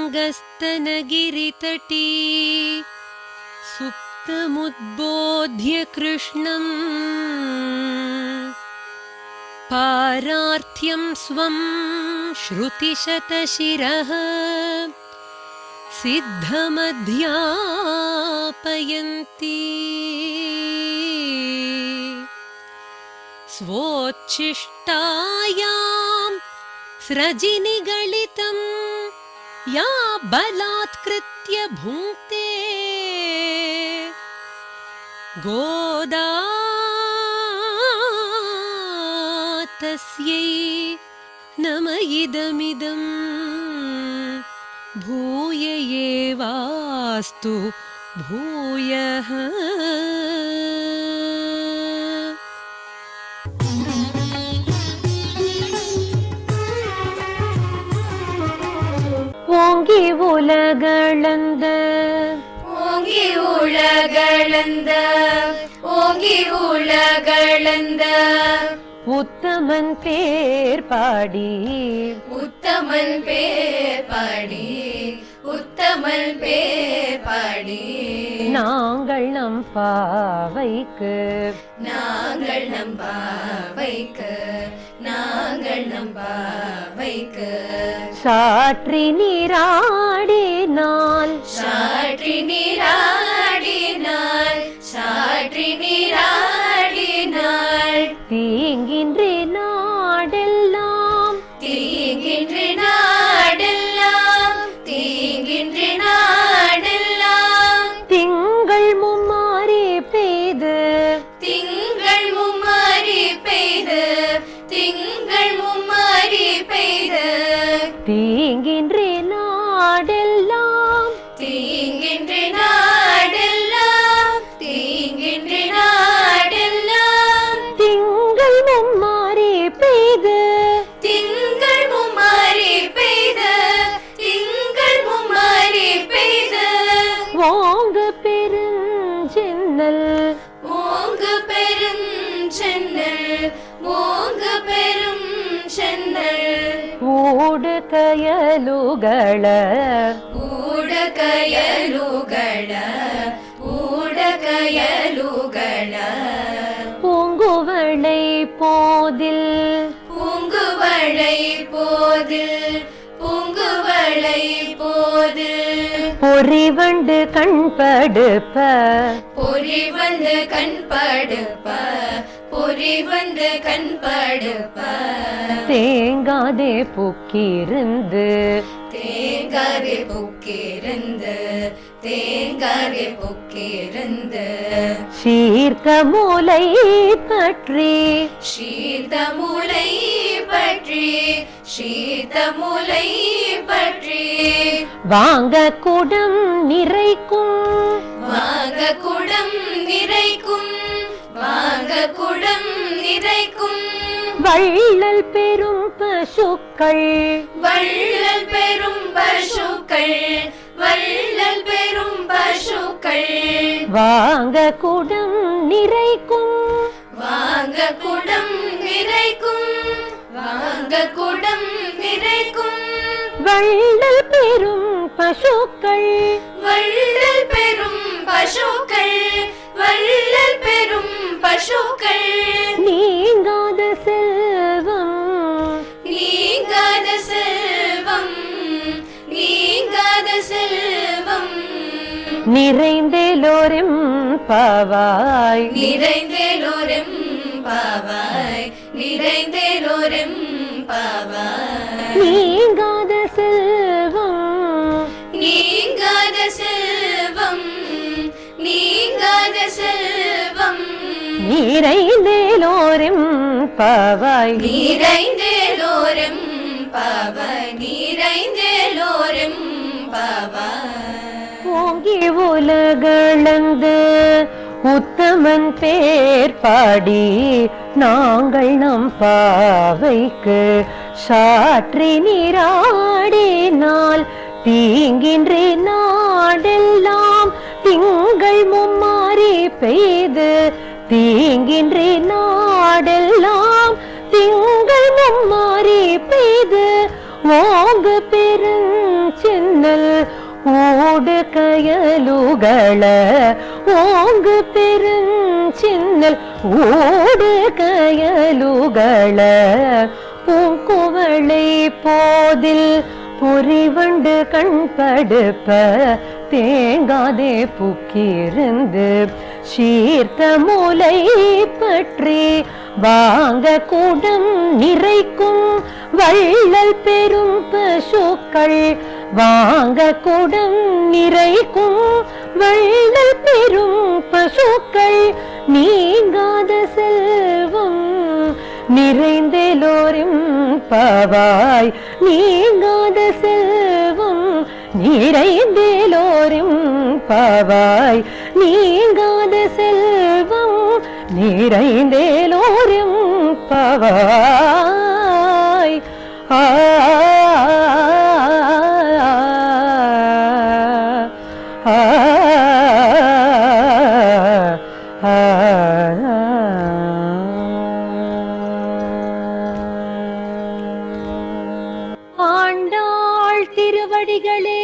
तुङ्गस्तनगिरितटी सुप्तमुद्बोध्य कृष्णम् पारार्थ्यं स्वं श्रुतिशतशिरः सिद्धमध्यापयन्ति स्वोच्छिष्टायां स्रजिनिगलितं या बलात्कृत्य भुङ्क्ते गोदा तस्यै नम इदमिदं भूय एवास्तु भूयः। ஓங்கி உலகளந்த ஓங்கி உலகளந்த ஓங்கி உலகளந்த உத்தமன் பேர் பாடி உத்தமன் பேர் பாடி உத்தமன் பேர் பாடி நாங்கள் நம் பாவைக்கு நாங்கள் நம் பாவைக்கு நாங்கள் நம் பாவைக்கு சாற்றி நீராடினால் சாற்றி நீராடினாள் சாற்றி நீராடினாள் தீங்கின்றி நாடெல்லாம் தீங்கின்றி நாடெல்லாம் தீங்கின்றி நாடெல்லாம் திங்கள் மும்மாறி பெய்து திங்கள் மும்மாறி பெய்து திங்கள் மும்மாறி பெய்து தீங்கின்றி நாடெல்லாம் தீங்கின்றி நாடெல்லாம் தீங்கின்றி நாடெல்லாம் திங்கள் மும்மாறி பெய்து திங்கள் மும்மாறி பெய்து திங்கள் மும்மாறி பெய்து ஓங்கு பெருஞ்சென்னல் ஓங்கு பெரும் சென்னல் ஓங்கு பெரும் சென்னல் ஊடு கயலுகள ஊடகயலுகள ஊடகயலுகள பூங்குவளை போதில் பூங்குவளை போதில் பூங்குவளை போதில் பொறிவண்டு கண்படுப்ப பொறி வந்து கண்படுப்ப பொறி வந்து கண்படுப்ப தேங்காதே புக்கிருந்து தேங்காதே புக்கிருந்து தேங்காதே புக்கிருந்து சீர்க்க மூலை பற்றி சீர்த்த மூலை பற்றி சீர்த்த மூலை பற்றி வாங்க குடம் நிறைக்கும் வாங்க குடம் நிறைக்கும் வாங்க குடம் நிறைக்கும் வள்ளல் பெரும் பசுக்கள் வள்ளல் பெரும் பசுக்கள் வள்ளல் பெரும் பசுக்கள் வாங்க குடம் நிறைக்கும் வாங்க குடம் நிறைக்கும் வாங்க குடம் நிறைக்கும் வள்ளல் பெரும் பசுக்கள் வள்ளல் பெரும் பசுக்கள் வள்ளல் பெரும் பசுக்கள் நீங்காத செல்வம் நீங்காத செல்வம் நீங்காத செல்வம் நிறைந்தேலோரும் பாவாய் நிறைந்தேலோரும் பாவாய் நிறைந்தேலோரும் பாவாய் நீங்காத செல்வம் நீங்காத செல்வம் நீங்காத செல்வம் நிறைந்தேலோரும் பாவாய் நிறைந்தேலோரும் பாவாய் நிறைந்தேலோரும் பாவாய் ஓங்கி உலகளந்து உத்தமன் பேர் பாடி நாங்கள் நம் பாவைக்கு சாற்றி நீராடினால் தீங்கின்றி நாடெல்லாம் திங்கள் மும்மாறி பெய்து தீங்கின்றி நாடெல்லாம் திங்கள் மும்மாறி பெய்து ஓங்கு பெருஞ்சென்னல் ஓடு கயலுகள ஓங்கு பெருஞ்சின்னல் ஓடு கயலுகள பூங்குவளை போதில் பொறிவண்டு கண்படுப்ப தேங்காதே புக்கிருந்து சீர்த்த மூலை பற்றி வாங்க கூடம் நிறைக்கும் வள்ளல் பெரும் பசுக்கள் வாங்க கூடம் நிறைக்கும் வள்ளல் பெரும் பசுக்கள் நீங்காத செல்வம் நிறைந்தெல்லோரும் பாவாய் நீங்காத செல்வம் நிறைந்தெல்லோரும் பாவாய் நீங்காத செல்வம் நிறைந்தெல்லோரும் பாவாய் ஆ ஆண்டாள் திருவடிகளே